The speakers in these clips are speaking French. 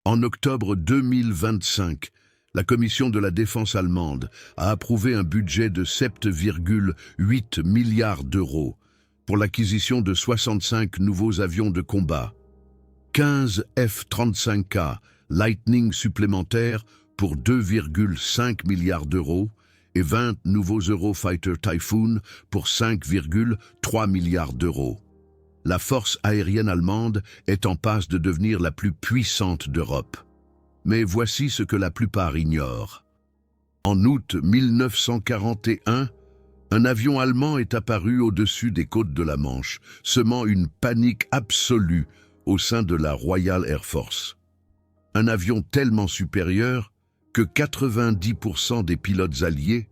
En octobre 2025, la Commission de la Défense allemande a approuvé un budget de 7,8 milliards d'euros pour l'acquisition de 65 nouveaux avions de combat, 15 F-35K Lightning supplémentaires pour 2,5 milliards d'euros et 20 nouveaux Eurofighter Typhoon pour 5,3 milliards d'euros. La force aérienne allemande est en passe de devenir la plus puissante d'Europe. Mais voici ce que la plupart ignorent. En août 1941, un avion allemand est apparu au-dessus des côtes de la Manche, semant une panique absolue au sein de la Royal Air Force. Un avion tellement supérieur que 90% des pilotes alliés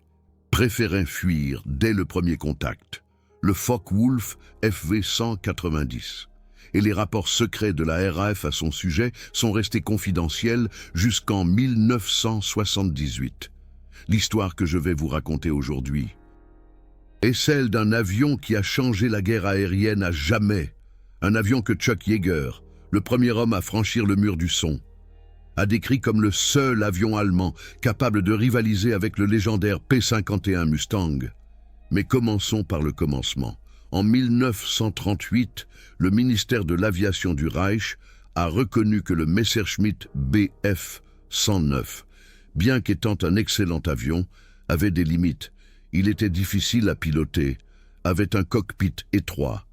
préféraient fuir dès le premier contact, le Focke-Wulf FV-190. Et les rapports secrets de la RAF à son sujet sont restés confidentiels jusqu'en 1978. L'histoire que je vais vous raconter aujourd'hui est celle d'un avion qui a changé la guerre aérienne à jamais. Un avion que Chuck Yeager, le premier homme à franchir le mur du son, a décrit comme le seul avion allemand capable de rivaliser avec le légendaire P-51 Mustang. Mais commençons par le commencement. En 1938, le ministère de l'Aviation du Reich a reconnu que le Messerschmitt Bf 109, bien qu'étant un excellent avion, avait des limites. Il était difficile à piloter, avait un cockpit étroit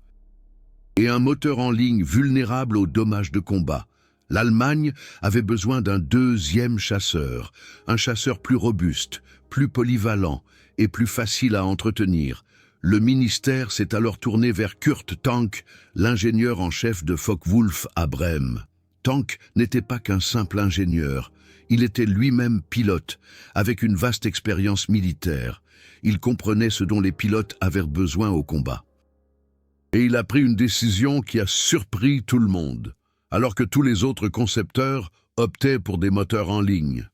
et un moteur en ligne vulnérable aux dommages de combat. L'Allemagne avait besoin d'un deuxième chasseur, un chasseur plus robuste, plus polyvalent et plus facile à entretenir. Le ministère s'est alors tourné vers Kurt Tank, l'ingénieur en chef de Focke-Wulf à Brême. Tank n'était pas qu'un simple ingénieur, il était lui-même pilote, avec une vaste expérience militaire. Il comprenait ce dont les pilotes avaient besoin au combat. Et il a pris une décision qui a surpris tout le monde, alors que tous les autres concepteurs optaient pour des moteurs en ligne.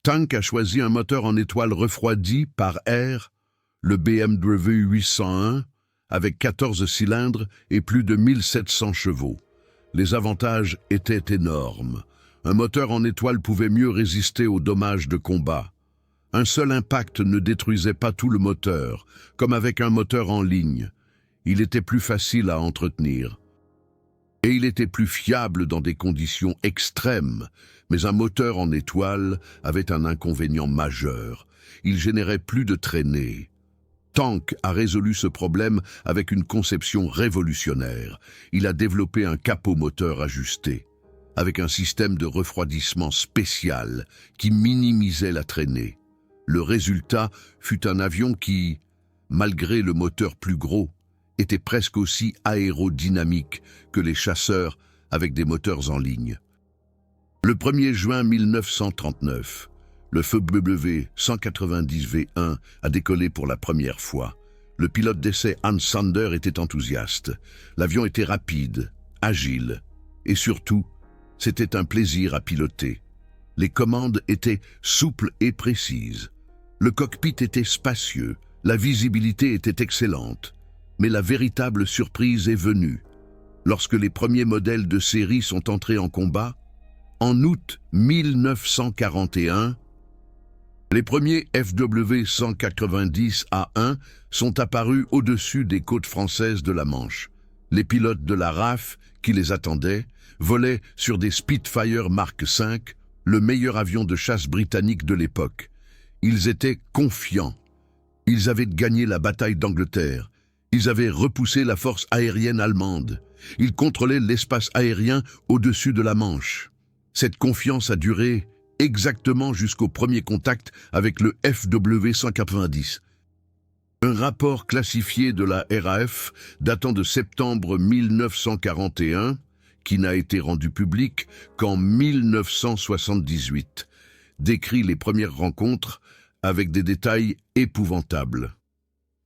Tank a choisi un moteur en étoile refroidi par air, le BMW 801, avec 14 cylindres et plus de 1700 chevaux. Les avantages étaient énormes. Un moteur en étoile pouvait mieux résister aux dommages de combat. Un seul impact ne détruisait pas tout le moteur, comme avec un moteur en ligne. Il était plus facile à entretenir. Et il était plus fiable dans des conditions extrêmes, mais un moteur en étoile avait un inconvénient majeur. Il générait plus de traînées. Tank a résolu ce problème avec une conception révolutionnaire. Il a développé un capot moteur ajusté, avec un système de refroidissement spécial qui minimisait la traînée. Le résultat fut un avion qui, malgré le moteur plus gros, était presque aussi aérodynamique que les chasseurs avec des moteurs en ligne. Le 1er juin 1939, le FW 190 V1 a décollé pour la première fois. Le pilote d'essai Hans Sander était enthousiaste. L'avion était rapide, agile et surtout, c'était un plaisir à piloter. Les commandes étaient souples et précises. Le cockpit était spacieux, la visibilité était excellente. Mais la véritable surprise est venue. Lorsque les premiers modèles de série sont entrés en combat, en août 1941, les premiers FW 190A1 sont apparus au-dessus des côtes françaises de la Manche. Les pilotes de la RAF, qui les attendaient, volaient sur des Spitfire Mark V, le meilleur avion de chasse britannique de l'époque. Ils étaient confiants. Ils avaient gagné la bataille d'Angleterre. Ils avaient repoussé la force aérienne allemande. Ils contrôlaient l'espace aérien au-dessus de la Manche. Cette confiance a duré exactement jusqu'au premier contact avec le FW 190. Un rapport classifié de la RAF datant de septembre 1941, qui n'a été rendu public qu'en 1978, décrit les premières rencontres avec des détails épouvantables.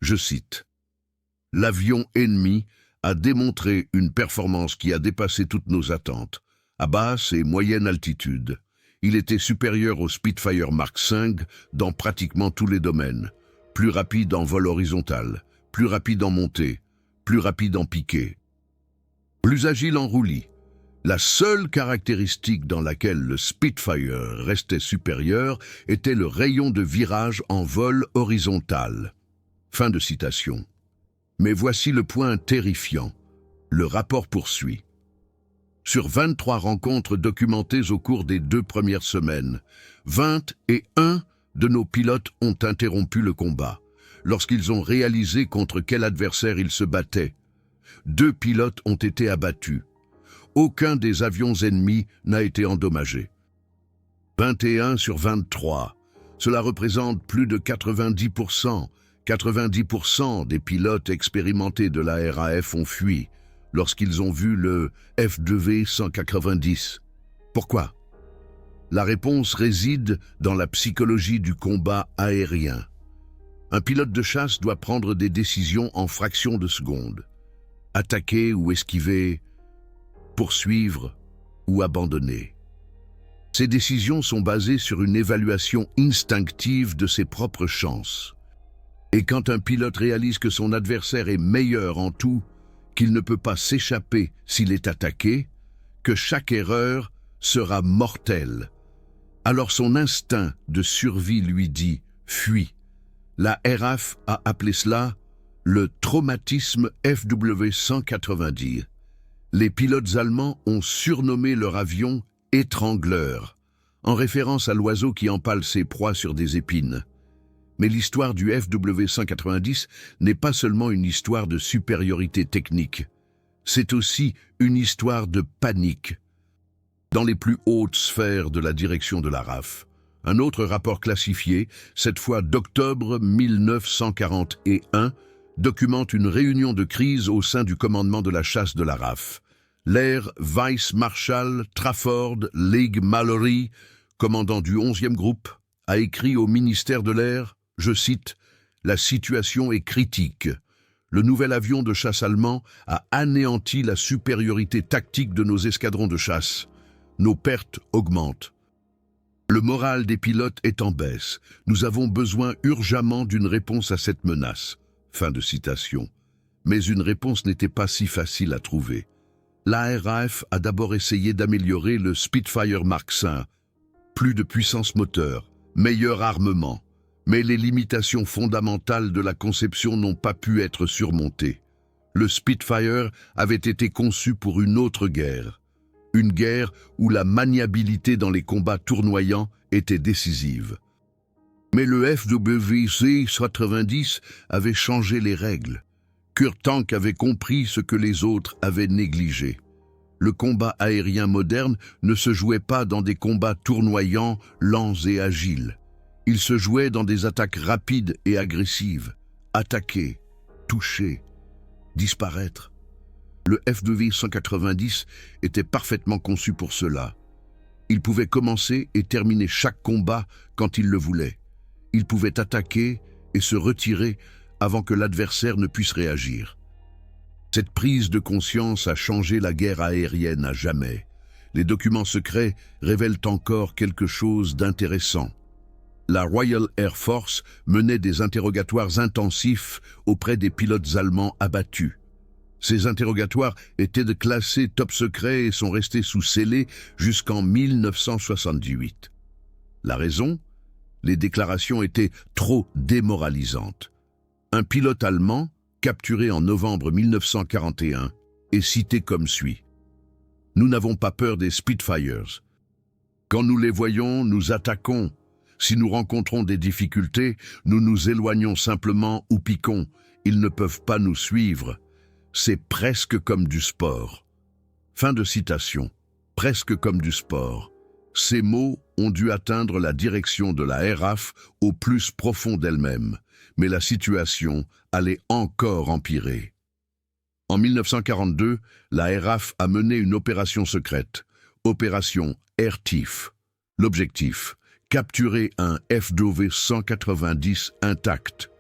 Je cite. « L'avion ennemi a démontré une performance qui a dépassé toutes nos attentes, à basse et moyenne altitude. Il était supérieur au Spitfire Mark V dans pratiquement tous les domaines. Plus rapide en vol horizontal, plus rapide en montée, plus rapide en piqué, plus agile en roulis, La seule caractéristique dans laquelle le Spitfire restait supérieur était le rayon de virage en vol horizontal. Fin de citation. Mais voici le point terrifiant. Le rapport poursuit. Sur 23 rencontres documentées au cours des 2 premières semaines, 21 de nos pilotes ont interrompu le combat, lorsqu'ils ont réalisé contre quel adversaire ils se battaient. 2 pilotes ont été abattus. Aucun des avions ennemis n'a été endommagé. 21 sur 23. Cela représente plus de 90%. 90% des pilotes expérimentés de la RAF ont fui lorsqu'ils ont vu le F2V-190. Pourquoi? La réponse réside dans la psychologie du combat aérien. Un pilote de chasse doit prendre des décisions en fractions de secondes. Attaquer ou esquiver, poursuivre ou abandonner. Ces décisions sont basées sur une évaluation instinctive de ses propres chances. Et quand un pilote réalise que son adversaire est meilleur en tout, qu'il ne peut pas s'échapper s'il est attaqué, que chaque erreur sera mortelle, alors son instinct de survie lui dit « fuis ». La RAF a appelé cela le traumatisme FW-190. Les pilotes allemands ont surnommé leur avion « étrangleur », en référence à l'oiseau qui empale ses proies sur des épines. Mais l'histoire du FW-190 n'est pas seulement une histoire de supériorité technique, c'est aussi une histoire de panique. Dans les plus hautes sphères de la direction de la RAF, un autre rapport classifié, cette fois d'octobre 1941, documente une réunion de crise au sein du commandement de la chasse de la RAF. L'Air Vice Marshal Trafford Leigh Mallory, commandant du 11e groupe, a écrit au ministère de l'Air, je cite, « La situation est critique. Le nouvel avion de chasse allemand a anéanti la supériorité tactique de nos escadrons de chasse. Nos pertes augmentent. Le moral des pilotes est en baisse. Nous avons besoin urgemment d'une réponse à cette menace. » Fin de citation. Mais une réponse n'était pas si facile à trouver. La RAF a d'abord essayé d'améliorer le Spitfire Mark V. Plus de puissance moteur, meilleur armement. Mais les limitations fondamentales de la conception n'ont pas pu être surmontées. Le Spitfire avait été conçu pour une autre guerre. Une guerre où la maniabilité dans les combats tournoyants était décisive. Mais le FW-190 avait changé les règles. Kurt Tank avait compris ce que les autres avaient négligé. Le combat aérien moderne ne se jouait pas dans des combats tournoyants, lents et agiles. Il se jouait dans des attaques rapides et agressives. Attaquer, toucher, disparaître. Le FW-190 était parfaitement conçu pour cela. Il pouvait commencer et terminer chaque combat quand il le voulait. Il pouvait attaquer et se retirer avant que l'adversaire ne puisse réagir. Cette prise de conscience a changé la guerre aérienne à jamais. Les documents secrets révèlent encore quelque chose d'intéressant. La Royal Air Force menait des interrogatoires intensifs auprès des pilotes allemands abattus. Ces interrogatoires étaient classés top secret et sont restés sous scellé jusqu'en 1978. La raison? Les déclarations étaient trop démoralisantes. Un pilote allemand, capturé en novembre 1941, est cité comme suit. « Nous n'avons pas peur des Spitfires. Quand nous les voyons, nous attaquons. Si nous rencontrons des difficultés, nous nous éloignons simplement ou piquons. Ils ne peuvent pas nous suivre. C'est presque comme du sport. » Fin de citation. Presque comme du sport. Ces mots ont dû atteindre la direction de la RAF au plus profond d'elle-même, mais la situation allait encore empirer. En 1942, la RAF a mené une opération secrète, opération Airtief. L'objectif, capturer un FW-190 intact.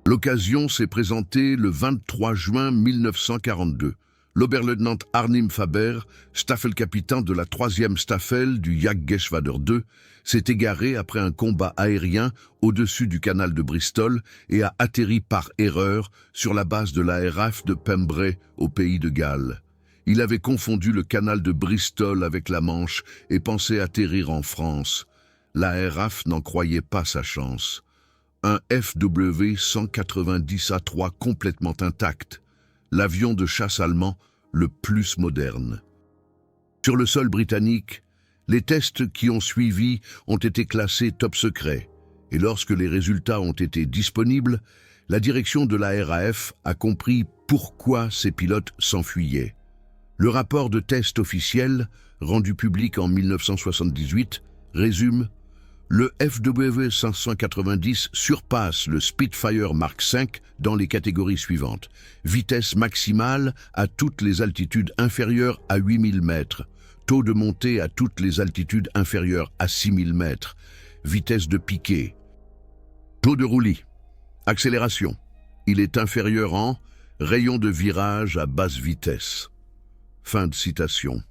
L'occasion s'est présentée le 23 juin 1942. L'Oberleutnant Arnim Faber, Staffelkapitän de la 3e Staffel du Jagdgeschwader 2, s'est égaré après un combat aérien au-dessus du canal de Bristol et a atterri par erreur sur la base de la RAF de Pembrey au pays de Galles. Il avait confondu le canal de Bristol avec la Manche et pensait atterrir en France. La RAF n'en croyait pas sa chance. Un FW-190A3 complètement intact, l'avion de chasse allemand le plus moderne. Sur le sol britannique, les tests qui ont suivi ont été classés top secret, et lorsque les résultats ont été disponibles, la direction de la RAF a compris pourquoi ces pilotes s'enfuyaient. Le rapport de test officiel, rendu public en 1978, résume: le FW-590 surpasse le Spitfire Mark V dans les catégories suivantes. Vitesse maximale à toutes les altitudes inférieures à 8000 mètres. Taux de montée à toutes les altitudes inférieures à 6000 mètres. Vitesse de piqué. Taux de roulis. Accélération. Il est inférieur en rayon de virage à basse vitesse. Fin de citation.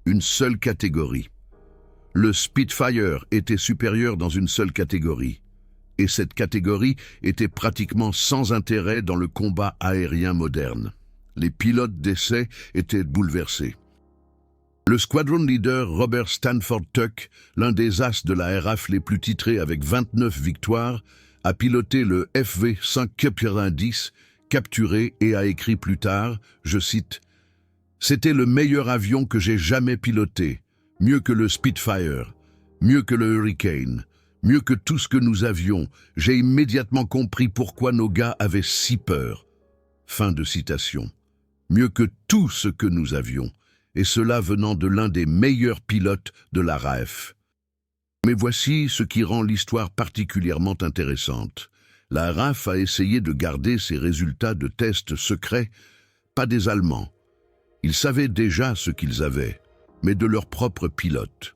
Une seule catégorie. Le Spitfire était supérieur dans une seule catégorie. Et cette catégorie était pratiquement sans intérêt dans le combat aérien moderne. Les pilotes d'essai étaient bouleversés. Le squadron leader Robert Stanford Tuck, l'un des as de la RAF les plus titrés avec 29 victoires, a piloté le FW-190, capturé et a écrit plus tard, je cite, « C'était le meilleur avion que j'ai jamais piloté, mieux que le Spitfire, mieux que le Hurricane, mieux que tout ce que nous avions. J'ai immédiatement compris pourquoi nos gars avaient si peur. » Fin de citation. Mieux que tout ce que nous avions, et cela venant de l'un des meilleurs pilotes de la RAF. Mais voici ce qui rend l'histoire particulièrement intéressante. La RAF a essayé de garder ses résultats de tests secrets, pas des Allemands. Ils savaient déjà ce qu'ils avaient, mais de leurs propres pilotes.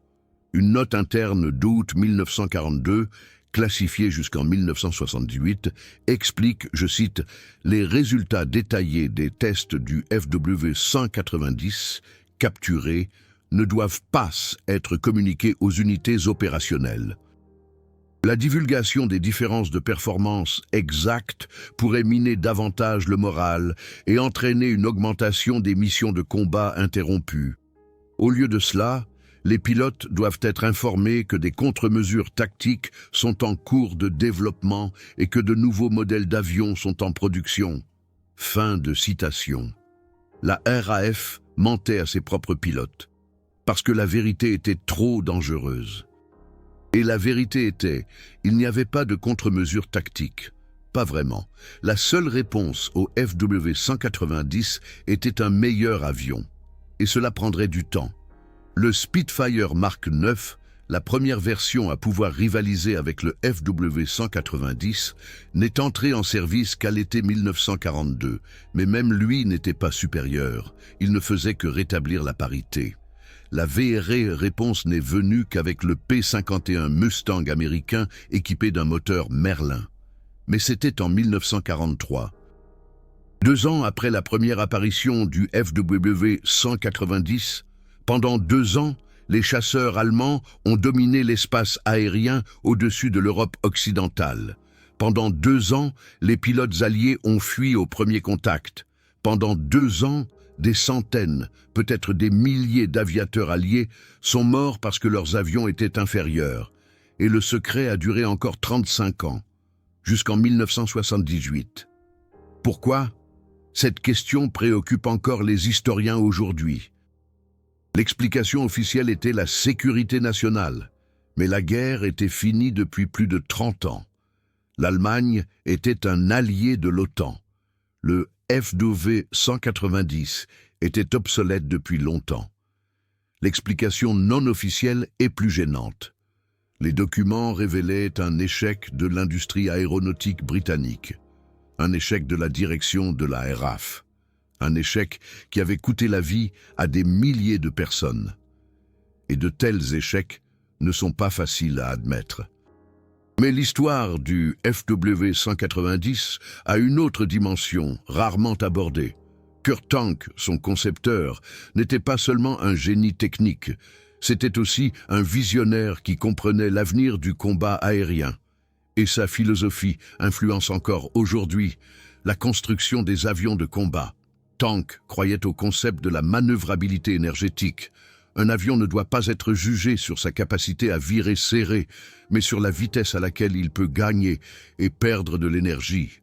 Une note interne d'août 1942, classifiée jusqu'en 1978, explique, je cite, « Les résultats détaillés des tests du FW-190 capturés ne doivent pas être communiqués aux unités opérationnelles. » La divulgation des différences de performance exactes pourrait miner davantage le moral et entraîner une augmentation des missions de combat interrompues. Au lieu de cela, les pilotes doivent être informés que des contre-mesures tactiques sont en cours de développement et que de nouveaux modèles d'avions sont en production. Fin de citation. La RAF mentait à ses propres pilotes, parce que la vérité était trop dangereuse. Et la vérité était, il n'y avait pas de contre-mesures tactiques. Pas vraiment. La seule réponse au FW-190 était un meilleur avion. Et cela prendrait du temps. Le Spitfire Mark IX, la première version à pouvoir rivaliser avec le FW-190, n'est entré en service qu'à l'été 1942, mais même lui n'était pas supérieur. Il ne faisait que rétablir la parité. La VRE réponse n'est venue qu'avec le P-51 Mustang américain équipé d'un moteur Merlin. Mais c'était en 1943. 2 ans après la première apparition du FW-190, pendant 2 ans, les chasseurs allemands ont dominé l'espace aérien au-dessus de l'Europe occidentale. Pendant 2 ans, les pilotes alliés ont fui au premier contact. Pendant 2 ans, des centaines, peut-être des milliers d'aviateurs alliés sont morts parce que leurs avions étaient inférieurs. Et le secret a duré encore 35 ans, jusqu'en 1978. Pourquoi? Cette question préoccupe encore les historiens aujourd'hui. L'explication officielle était la sécurité nationale, mais la guerre était finie depuis plus de 30 ans. L'Allemagne était un allié de l'OTAN. Le FW-190 était obsolète depuis longtemps. L'explication non officielle est plus gênante. Les documents révélaient un échec de l'industrie aéronautique britannique, un échec de la direction de la RAF. Un échec qui avait coûté la vie à des milliers de personnes. Et de tels échecs ne sont pas faciles à admettre. Mais l'histoire du FW-190 a une autre dimension, rarement abordée. Kurt Tank, son concepteur, n'était pas seulement un génie technique, c'était aussi un visionnaire qui comprenait l'avenir du combat aérien. Et sa philosophie influence encore aujourd'hui la construction des avions de combat. Tank croyait au concept de la manœuvrabilité énergétique. Un avion ne doit pas être jugé sur sa capacité à virer serré, mais sur la vitesse à laquelle il peut gagner et perdre de l'énergie.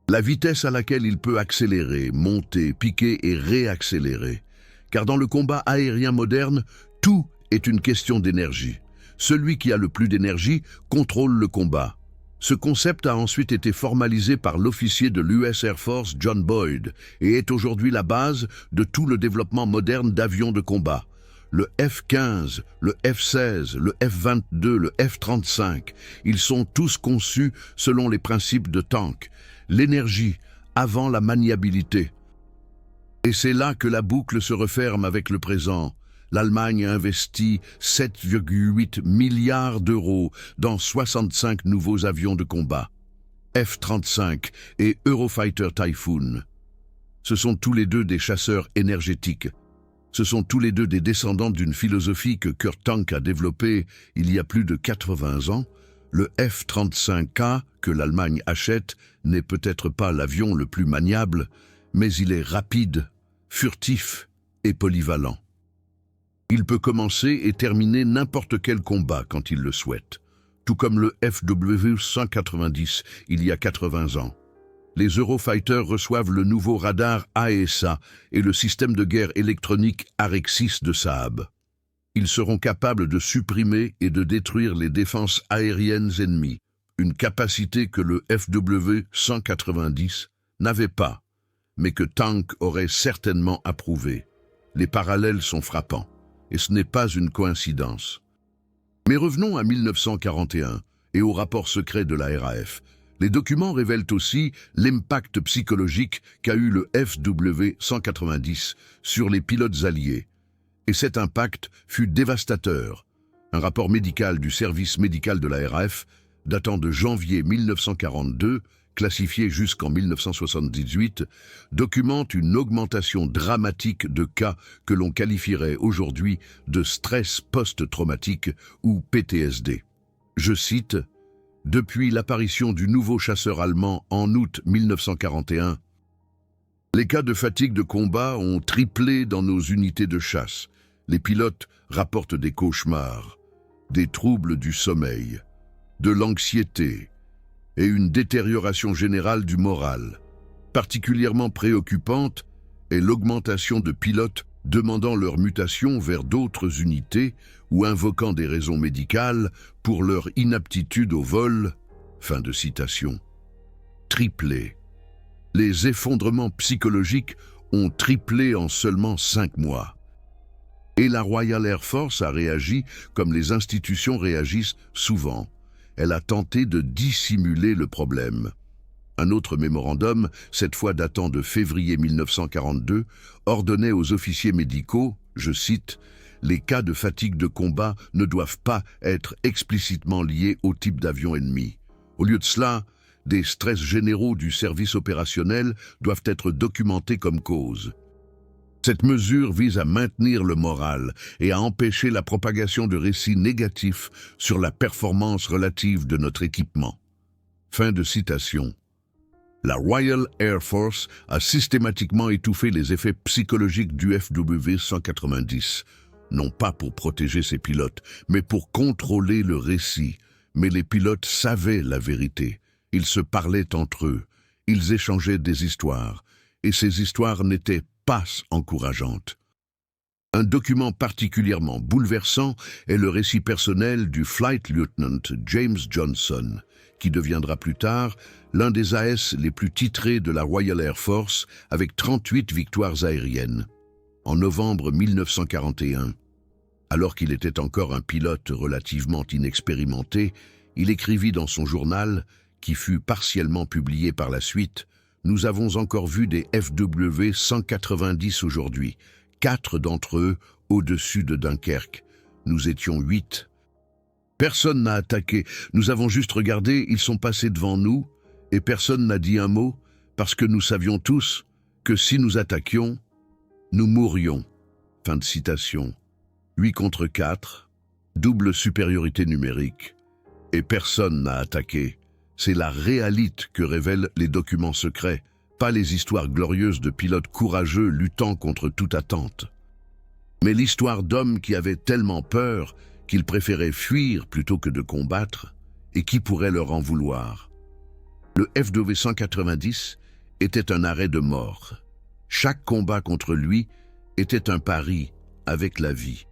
La vitesse à laquelle il peut accélérer, monter, piquer et réaccélérer. Car dans le combat aérien moderne, tout est une question d'énergie. Celui qui a le plus d'énergie contrôle le combat. Ce concept a ensuite été formalisé par l'officier de l'US Air Force John Boyd et est aujourd'hui la base de tout le développement moderne d'avions de combat. Le F-15, le F-16, le F-22, le F-35, ils sont tous conçus selon les principes de Tank, l'énergie avant la maniabilité. Et c'est là que la boucle se referme avec le présent. L'Allemagne a investi 7,8 milliards d'euros dans 65 nouveaux avions de combat, F-35 et Eurofighter Typhoon. Ce sont tous les deux des chasseurs énergétiques. Ce sont tous les deux des descendants d'une philosophie que Kurt Tank a développée il y a plus de 80 ans. Le F-35K que l'Allemagne achète n'est peut-être pas l'avion le plus maniable, mais il est rapide, furtif et polyvalent. Il peut commencer et terminer n'importe quel combat quand il le souhaite, tout comme le FW-190 il y a 80 ans. Les Eurofighters reçoivent le nouveau radar AESA et le système de guerre électronique Arexis de Saab. Ils seront capables de supprimer et de détruire les défenses aériennes ennemies, une capacité que le FW-190 n'avait pas, mais que Tank aurait certainement approuvée. Les parallèles sont frappants. Et ce n'est pas une coïncidence. Mais revenons à 1941 et au rapport secret de la RAF. Les documents révèlent aussi l'impact psychologique qu'a eu le FW-190 sur les pilotes alliés. Et cet impact fut dévastateur. Un rapport médical du service médical de la RAF, datant de janvier 1942, classifié jusqu'en 1978, documente une augmentation dramatique de cas que l'on qualifierait aujourd'hui de stress post-traumatique ou PTSD. Je cite, « Depuis l'apparition du nouveau chasseur allemand en août 1941, les cas de fatigue de combat ont triplé dans nos unités de chasse. Les pilotes rapportent des cauchemars, des troubles du sommeil, de l'anxiété, et une détérioration générale du moral. Particulièrement préoccupante est l'augmentation de pilotes demandant leur mutation vers d'autres unités ou invoquant des raisons médicales pour leur inaptitude au vol. » Fin de citation. Triplé. Les effondrements psychologiques ont triplé en seulement 5 mois. Et la Royal Air Force a réagi comme les institutions réagissent souvent. Elle a tenté de dissimuler le problème. Un autre mémorandum, cette fois datant de février 1942, ordonnait aux officiers médicaux, je cite, « Les cas de fatigue de combat ne doivent pas être explicitement liés au type d'avion ennemi. Au lieu de cela, des stress généraux du service opérationnel doivent être documentés comme cause. » Cette mesure vise à maintenir le moral et à empêcher la propagation de récits négatifs sur la performance relative de notre équipement. Fin de citation. La Royal Air Force a systématiquement étouffé les effets psychologiques du FW-190, non pas pour protéger ses pilotes, mais pour contrôler le récit. Mais les pilotes savaient la vérité. Ils se parlaient entre eux. Ils échangeaient des histoires. Et ces histoires n'étaient pas encourageantes. Un document particulièrement bouleversant est le récit personnel du Flight Lieutenant James Johnson, qui deviendra plus tard l'un des AS les plus titrés de la Royal Air Force avec 38 victoires aériennes. En novembre 1941, alors qu'il était encore un pilote relativement inexpérimenté, il écrivit dans son journal, qui fut partiellement publié par la suite, « Nous avons encore vu des FW-190 aujourd'hui, 4 d'entre eux au-dessus de Dunkerque. Nous étions 8. Personne n'a attaqué, nous avons juste regardé, ils sont passés devant nous, et personne n'a dit un mot, parce que nous savions tous que si nous attaquions, nous mourrions. » Fin de citation. 8 contre 4, double supériorité numérique, et personne n'a attaqué. C'est la réalité que révèlent les documents secrets, pas les histoires glorieuses de pilotes courageux luttant contre toute attente, mais l'histoire d'hommes qui avaient tellement peur qu'ils préféraient fuir plutôt que de combattre, et qui pourrait leur en vouloir. Le FW-190 était un arrêt de mort. Chaque combat contre lui était un pari avec la vie.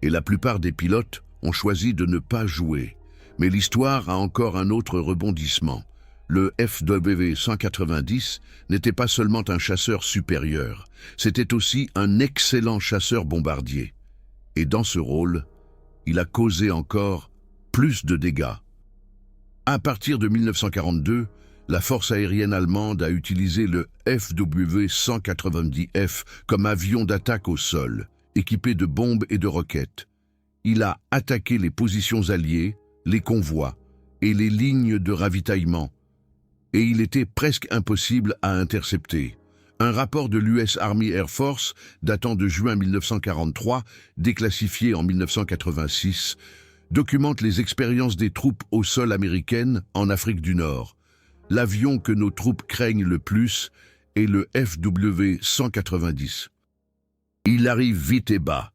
Et la plupart des pilotes ont choisi de ne pas jouer. Mais l'histoire a encore un autre rebondissement. Le FW-190 n'était pas seulement un chasseur supérieur, c'était aussi un excellent chasseur bombardier. Et dans ce rôle, il a causé encore plus de dégâts. À partir de 1942, la force aérienne allemande a utilisé le FW-190F comme avion d'attaque au sol, équipé de bombes et de roquettes. Il a attaqué les positions alliées, les convois et les lignes de ravitaillement, et il était presque impossible à intercepter. Un rapport de l'US Army Air Force, datant de juin 1943, déclassifié en 1986, documente les expériences des troupes au sol américaines en Afrique du Nord. L'avion que nos troupes craignent le plus est le FW-190. Il arrive vite et bas,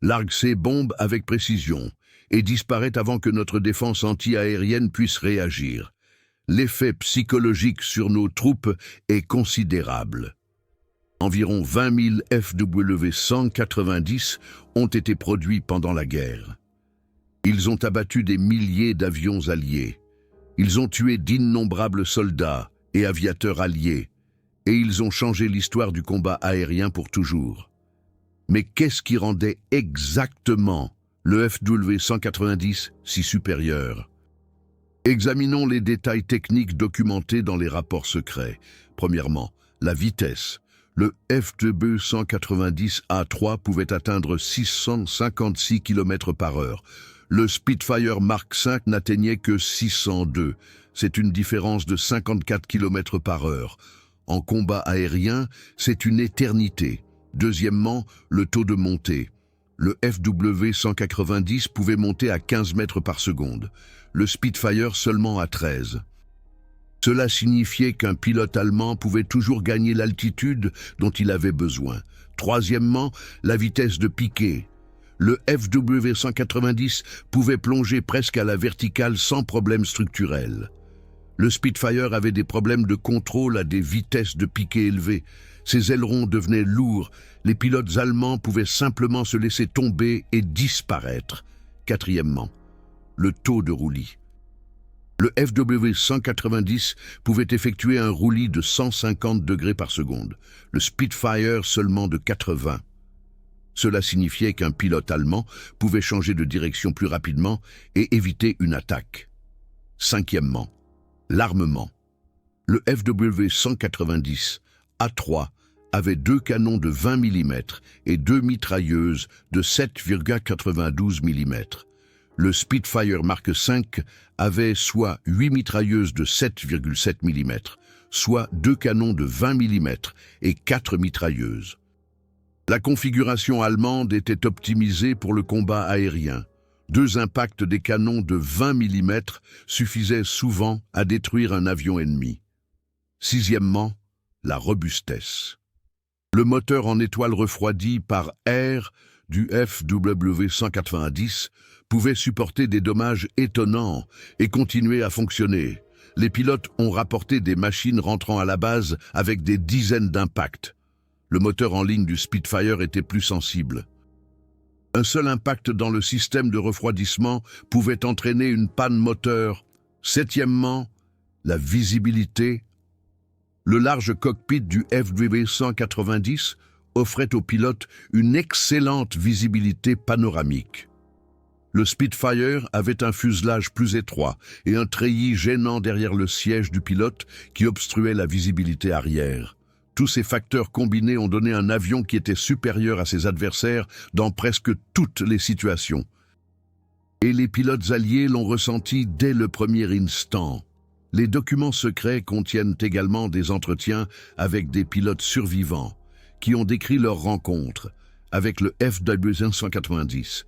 largue ses bombes avec précision et disparaît avant que notre défense anti-aérienne puisse réagir. L'effet psychologique sur nos troupes est considérable. Environ 20 000 FW-190 ont été produits pendant la guerre. Ils ont abattu des milliers d'avions alliés. Ils ont tué d'innombrables soldats et aviateurs alliés. Et ils ont changé l'histoire du combat aérien pour toujours. Mais qu'est-ce qui rendait exactement le FW-190 si supérieur? Examinons les détails techniques documentés dans les rapports secrets. Premièrement, la vitesse. Le FW-190A3 pouvait atteindre 656 km/h. Le Spitfire Mark V n'atteignait que 602. C'est une différence de 54 km/h. En combat aérien, c'est une éternité. Deuxièmement, le taux de montée. Le FW-190 pouvait monter à 15 mètres par seconde. Le Spitfire seulement à 13. Cela signifiait qu'un pilote allemand pouvait toujours gagner l'altitude dont il avait besoin. Troisièmement, la vitesse de piqué. Le FW-190 pouvait plonger presque à la verticale sans problème structurel. Le Spitfire avait des problèmes de contrôle à des vitesses de piqué élevées. Ses ailerons devenaient lourds. Les pilotes allemands pouvaient simplement se laisser tomber et disparaître. Quatrièmement, le taux de roulis. Le FW-190 pouvait effectuer un roulis de 150 degrés par seconde, le Spitfire seulement de 80. Cela signifiait qu'un pilote allemand pouvait changer de direction plus rapidement et éviter une attaque. Cinquièmement, l'armement. Le FW-190 A3 avait 2 canons de 20 mm et 2 mitrailleuses de 7,92 mm. Le Spitfire Mark V avait soit 8 mitrailleuses de 7,7 mm, soit 2 canons de 20 mm et 4 mitrailleuses. La configuration allemande était optimisée pour le combat aérien. 2 impacts des canons de 20 mm suffisaient souvent à détruire un avion ennemi. Sixièmement, la robustesse. Le moteur en étoile refroidie par air du FW-190 pouvait supporter des dommages étonnants et continuer à fonctionner. Les pilotes ont rapporté des machines rentrant à la base avec des dizaines d'impacts. Le moteur en ligne du Spitfire était plus sensible. Un seul impact dans le système de refroidissement pouvait entraîner une panne moteur. Septièmement, la visibilité. Le large cockpit du FW-190 offrait aux pilotes une excellente visibilité panoramique. Le Spitfire avait un fuselage plus étroit et un treillis gênant derrière le siège du pilote qui obstruait la visibilité arrière. Tous ces facteurs combinés ont donné un avion qui était supérieur à ses adversaires dans presque toutes les situations. Et les pilotes alliés l'ont ressenti dès le premier instant. Les documents secrets contiennent également des entretiens avec des pilotes survivants qui ont décrit leur rencontre avec le FW-190.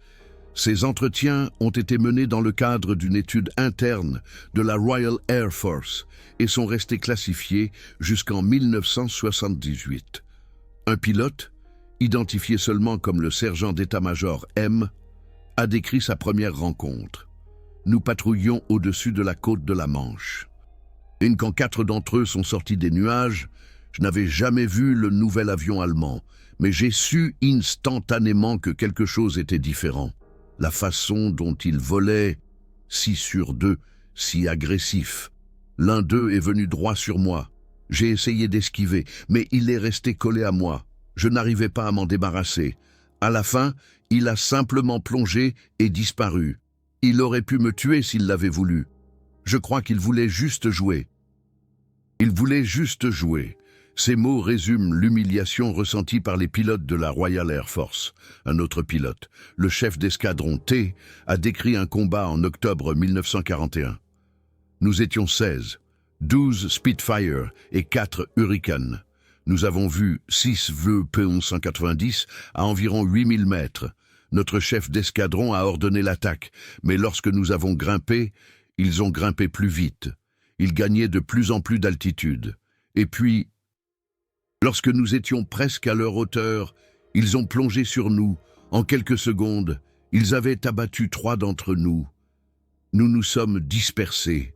Ces entretiens ont été menés dans le cadre d'une étude interne de la Royal Air Force et sont restés classifiés jusqu'en 1978. Un pilote, identifié seulement comme le sergent d'état-major M, a décrit sa première rencontre. Nous patrouillions au-dessus de la côte de la Manche. Et quand 4 d'entre eux sont sortis des nuages, je n'avais jamais vu le nouvel avion allemand, mais j'ai su instantanément que quelque chose était différent. La façon dont ils volaient, si sur deux, si agressif. L'un d'eux est venu droit sur moi. J'ai essayé d'esquiver, mais il est resté collé à moi. Je n'arrivais pas à m'en débarrasser. À la fin, il a simplement plongé et disparu. Il aurait pu me tuer s'il l'avait voulu. Je crois qu'il voulait juste jouer. Il voulait juste jouer. Ces mots résument l'humiliation ressentie par les pilotes de la Royal Air Force. Un autre pilote, le chef d'escadron T, a décrit un combat en octobre 1941. Nous étions 16, 12 Spitfire et 4 Hurricane. Nous avons vu 6 VE P-1190 à environ 8000 mètres. Notre chef d'escadron a ordonné l'attaque, mais lorsque nous avons grimpé, ils ont grimpé plus vite. Ils gagnaient de plus en plus d'altitude. Et puis, lorsque nous étions presque à leur hauteur, ils ont plongé sur nous. En quelques secondes, ils avaient abattu 3 d'entre nous. Nous nous sommes dispersés.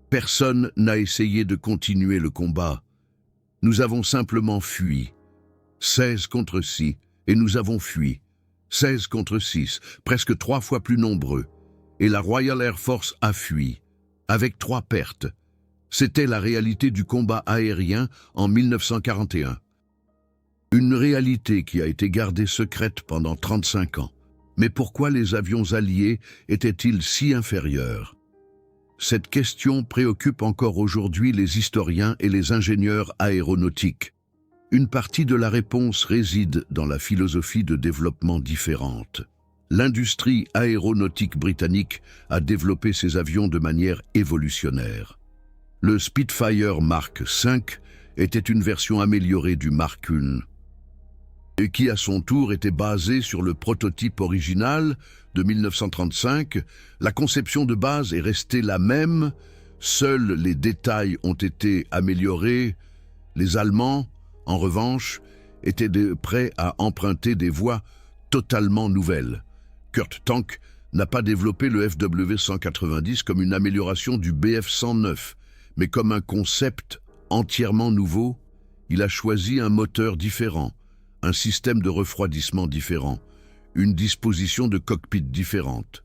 Personne n'a essayé de continuer le combat. Nous avons simplement fui. 16 contre 6, et nous avons fui. 16 contre 6, presque 3 fois plus nombreux. Et la Royal Air Force a fui, avec 3 pertes. C'était la réalité du combat aérien en 1941. Une réalité qui a été gardée secrète pendant 35 ans. Mais pourquoi les avions alliés étaient-ils si inférieurs? Cette question préoccupe encore aujourd'hui les historiens et les ingénieurs aéronautiques. Une partie de la réponse réside dans la philosophie de développement différente. L'industrie aéronautique britannique a développé ses avions de manière évolutionnaire. Le Spitfire Mark V était une version améliorée du Mark I, et qui à son tour était basé sur le prototype original de 1935. La conception de base est restée la même, seuls les détails ont été améliorés. Les Allemands, en revanche, étaient prêts à emprunter des voies totalement nouvelles. Kurt Tank n'a pas développé le FW190 comme une amélioration du Bf109, mais comme un concept entièrement nouveau. Il a choisi un moteur différent, un système de refroidissement différent, une disposition de cockpit différente.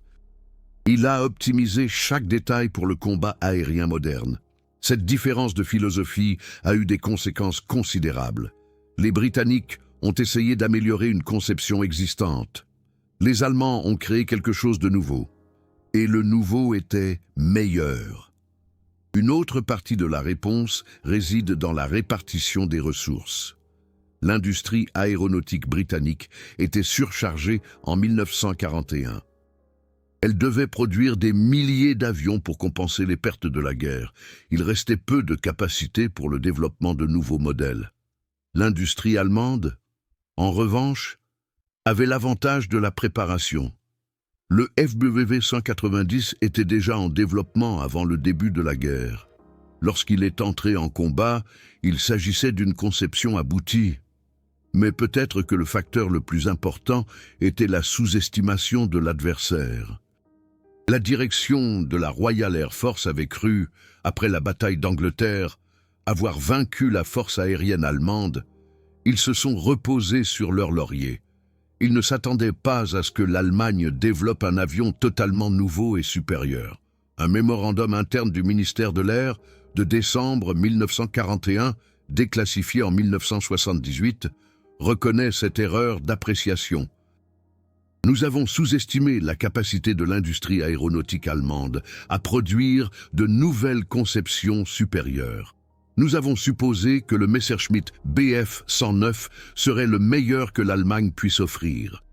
Il a optimisé chaque détail pour le combat aérien moderne. Cette différence de philosophie a eu des conséquences considérables. Les Britanniques ont essayé d'améliorer une conception existante. Les Allemands ont créé quelque chose de nouveau. Et le nouveau était meilleur. Une autre partie de la réponse réside dans la répartition des ressources. L'industrie aéronautique britannique était surchargée en 1941. Elle devait produire des milliers d'avions pour compenser les pertes de la guerre. Il restait peu de capacité pour le développement de nouveaux modèles. L'industrie allemande, en revanche, avait l'avantage de la préparation. Le FW190 était déjà en développement avant le début de la guerre. Lorsqu'il est entré en combat, il s'agissait d'une conception aboutie. Mais peut-être que le facteur le plus important était la sous-estimation de l'adversaire. La direction de la Royal Air Force avait cru, après la bataille d'Angleterre, avoir vaincu la force aérienne allemande. Ils se sont reposés sur leur laurier. Ils ne s'attendaient pas à ce que l'Allemagne développe un avion totalement nouveau et supérieur. Un mémorandum interne du ministère de l'Air de décembre 1941, déclassifié en 1978, reconnaît cette erreur d'appréciation. Nous avons sous-estimé la capacité de l'industrie aéronautique allemande à produire de nouvelles conceptions supérieures. Nous avons supposé que le Messerschmitt Bf 109 serait le meilleur que l'Allemagne puisse offrir.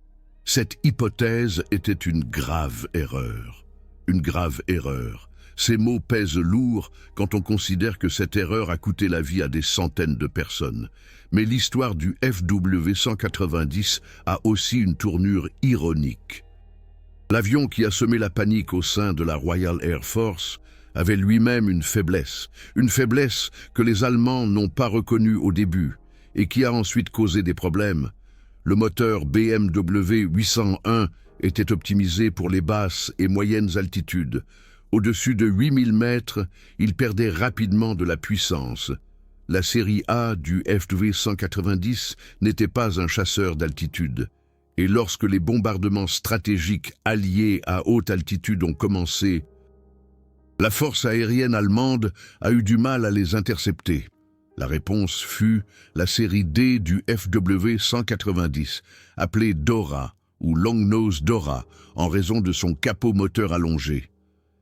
Cette hypothèse était une grave erreur. Une grave erreur. Ces mots pèsent lourd quand on considère que cette erreur a coûté la vie à des centaines de personnes. Mais l'histoire du FW190 a aussi une tournure ironique. L'avion qui a semé la panique au sein de la Royal Air Force avait lui-même une faiblesse que les Allemands n'ont pas reconnue au début et qui a ensuite causé des problèmes. Le moteur BMW 801 était optimisé pour les basses et moyennes altitudes. Au-dessus de 8000 mètres, il perdait rapidement de la puissance. La série A du FW-190 n'était pas un chasseur d'altitude. Et lorsque les bombardements stratégiques alliés à haute altitude ont commencé, la force aérienne allemande a eu du mal à les intercepter. La réponse fut la série D du FW-190, appelée Dora ou Long Nose Dora, en raison de son capot moteur allongé.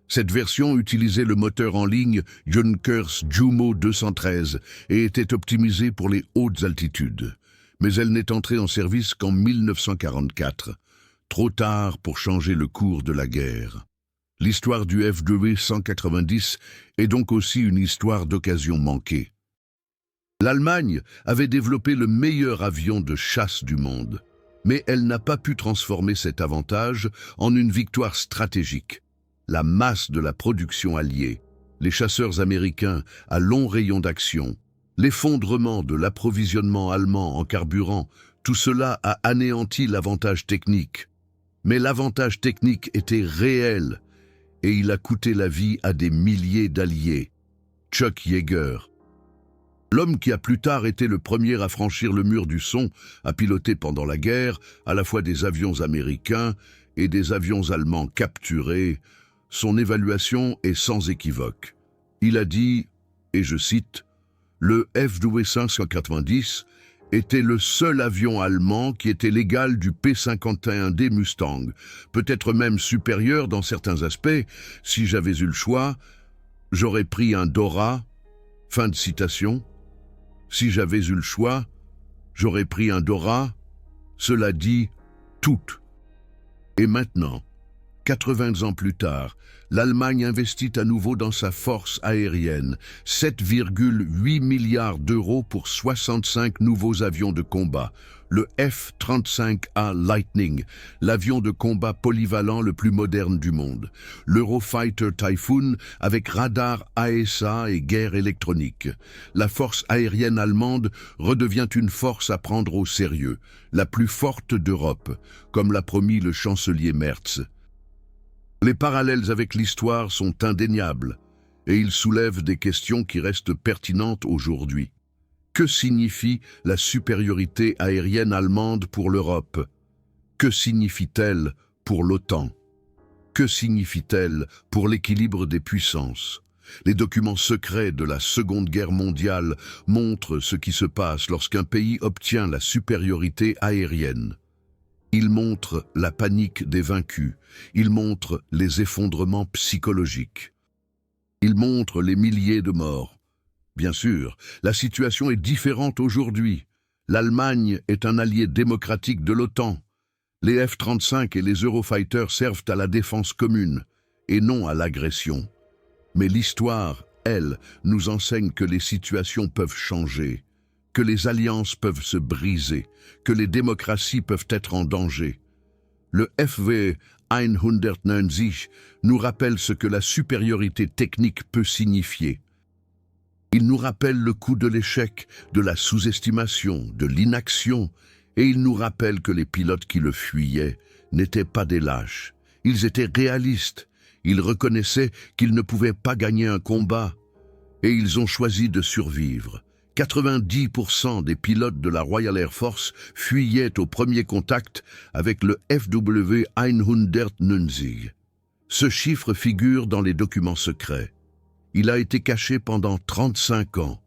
Cette version utilisait le moteur en ligne Junkers Jumo 213 et était optimisée pour les hautes altitudes. Mais elle n'est entrée en service qu'en 1944, trop tard pour changer le cours de la guerre. L'histoire du FW-190 est donc aussi une histoire d'occasion manquée. L'Allemagne avait développé le meilleur avion de chasse du monde, mais elle n'a pas pu transformer cet avantage en une victoire stratégique. La masse de la production alliée, les chasseurs américains à long rayon d'action, l'effondrement de l'approvisionnement allemand en carburant, tout cela a anéanti l'avantage technique. Mais l'avantage technique était réel et il a coûté la vie à des milliers d'alliés. Chuck Yeager, l'homme qui a plus tard été le premier à franchir le mur du son, a piloté pendant la guerre à la fois des avions américains et des avions allemands capturés. Son évaluation est sans équivoque. Il a dit, et je cite, « Le FW-190 était le seul avion allemand qui était l'égal du P-51D Mustang, peut-être même supérieur dans certains aspects. Si j'avais eu le choix, j'aurais pris un Dora. » Fin de citation. Si j'avais eu le choix, j'aurais pris un Dora. Cela dit tout. Et maintenant, 80 ans plus tard, l'Allemagne investit à nouveau dans sa force aérienne, 7,8 milliards d'euros pour 65 nouveaux avions de combat. Le F-35A Lightning, l'avion de combat polyvalent le plus moderne du monde. L'Eurofighter Typhoon avec radar AESA et guerre électronique. La force aérienne allemande redevient une force à prendre au sérieux, la plus forte d'Europe, comme l'a promis le chancelier Merz. Les parallèles avec l'histoire sont indéniables et ils soulèvent des questions qui restent pertinentes aujourd'hui. Que signifie la supériorité aérienne allemande pour l'Europe? Que signifie-t-elle pour l'OTAN? Que signifie-t-elle pour l'équilibre des puissances? Les documents secrets de la Seconde Guerre mondiale montrent ce qui se passe lorsqu'un pays obtient la supériorité aérienne. Il montre la panique des vaincus, il montre les effondrements psychologiques, il montre les milliers de morts. Bien sûr, la situation est différente aujourd'hui. L'Allemagne est un allié démocratique de l'OTAN. Les F-35 et les Eurofighters servent à la défense commune et non à l'agression. Mais l'histoire, elle, nous enseigne que les situations peuvent changer, que les alliances peuvent se briser, que les démocraties peuvent être en danger. Le FW-190 nous rappelle ce que la supériorité technique peut signifier. Il nous rappelle le coût de l'échec, de la sous-estimation, de l'inaction, et il nous rappelle que les pilotes qui le fuyaient n'étaient pas des lâches. Ils étaient réalistes, ils reconnaissaient qu'ils ne pouvaient pas gagner un combat, et ils ont choisi de survivre. 90% des pilotes de la Royal Air Force fuyaient au premier contact avec le FW-190. Ce chiffre figure dans les documents secrets. Il a été caché pendant 35 ans.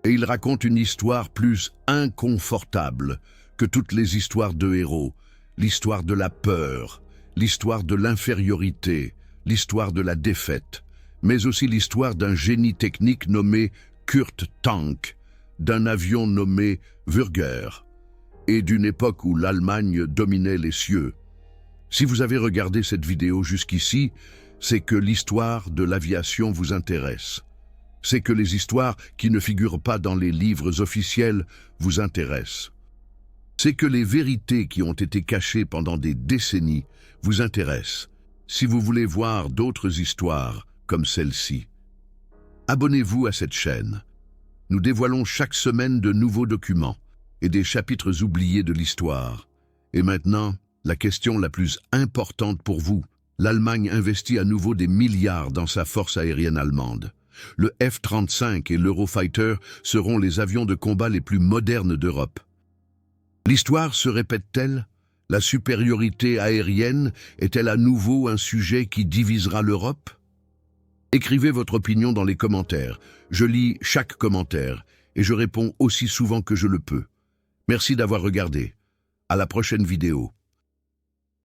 Et il raconte une histoire plus inconfortable que toutes les histoires de héros, l'histoire de la peur, l'histoire de l'infériorité, l'histoire de la défaite, mais aussi l'histoire d'un génie technique nommé Kurt Tank, d'un avion nommé Würger, et d'une époque où l'Allemagne dominait les cieux. Si vous avez regardé cette vidéo jusqu'ici, c'est que l'histoire de l'aviation vous intéresse. C'est que les histoires qui ne figurent pas dans les livres officiels vous intéressent. C'est que les vérités qui ont été cachées pendant des décennies vous intéresse, si vous voulez voir d'autres histoires comme celle-ci, abonnez-vous à cette chaîne. Nous dévoilons chaque semaine de nouveaux documents et des chapitres oubliés de l'histoire. Et maintenant, la question la plus importante pour vous. L'Allemagne investit à nouveau des milliards dans sa force aérienne allemande. Le F-35 et l'Eurofighter seront les avions de combat les plus modernes d'Europe. L'histoire se répète-t-elle? La supériorité aérienne est-elle à nouveau un sujet qui divisera l'Europe? Écrivez votre opinion dans les commentaires. Je lis chaque commentaire et je réponds aussi souvent que je le peux. Merci d'avoir regardé. À la prochaine vidéo.